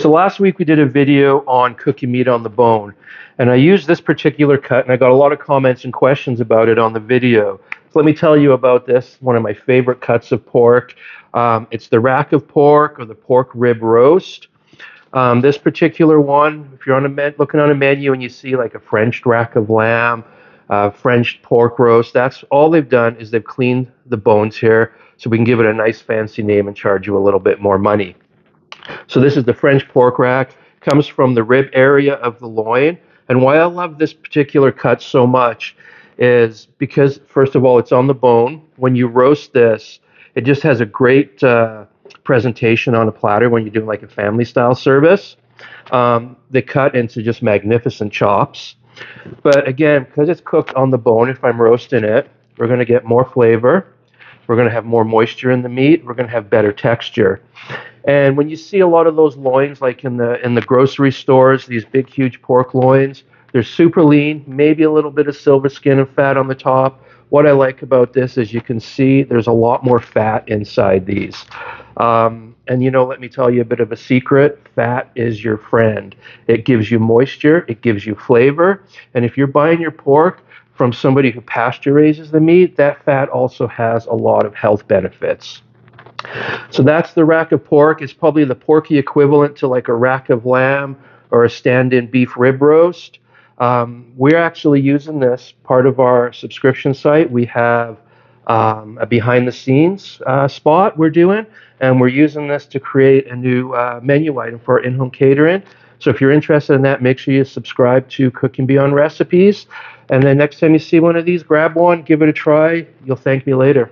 So last week we did a video on cooking meat on the bone, and I used this particular cut, and I got a lot of comments and questions about it on the video. So let me tell you about this, one of my favorite cuts of pork. It's the rack of pork or the pork rib roast. This particular one, if you're looking on a menu and you see like a French rack of lamb, French pork roast, that's all they've done is they've cleaned the bones here so we can give it a nice fancy name and charge you a little bit more money. So this is the French pork rack, comes from the rib area of the loin. And why I love this particular cut so much is because, first of all, it's on the bone. When you roast this, it just has a great presentation on a platter when you're doing like a family style service. They cut into just magnificent chops. But again, because it's cooked on the bone, if I'm roasting it, we're going to get more flavor. We're going to have more moisture in the meat. We're going to have better texture. And when you see a lot of those loins, like in the grocery stores, these big, huge pork loins, they're super lean, maybe a little bit of silver skin and fat on the top. What I like about this is you can see there's a lot more fat inside these. And let me tell you a bit of a secret. Fat is your friend. It gives you moisture. It gives you flavor. And if you're buying your pork from somebody who pasture raises the meat, that fat also has a lot of health benefits. So that's the rack of pork. It's probably the porky equivalent to like a rack of lamb or a stand-in beef rib roast. We're actually using this part of our subscription site. We have a behind-the-scenes spot we're doing, and we're using this to create a new menu item for our in-home catering. So if you're interested in that, make sure you subscribe to Cooking Beyond Recipes. And then next time you see one of these, grab one, give it a try. You'll thank me later.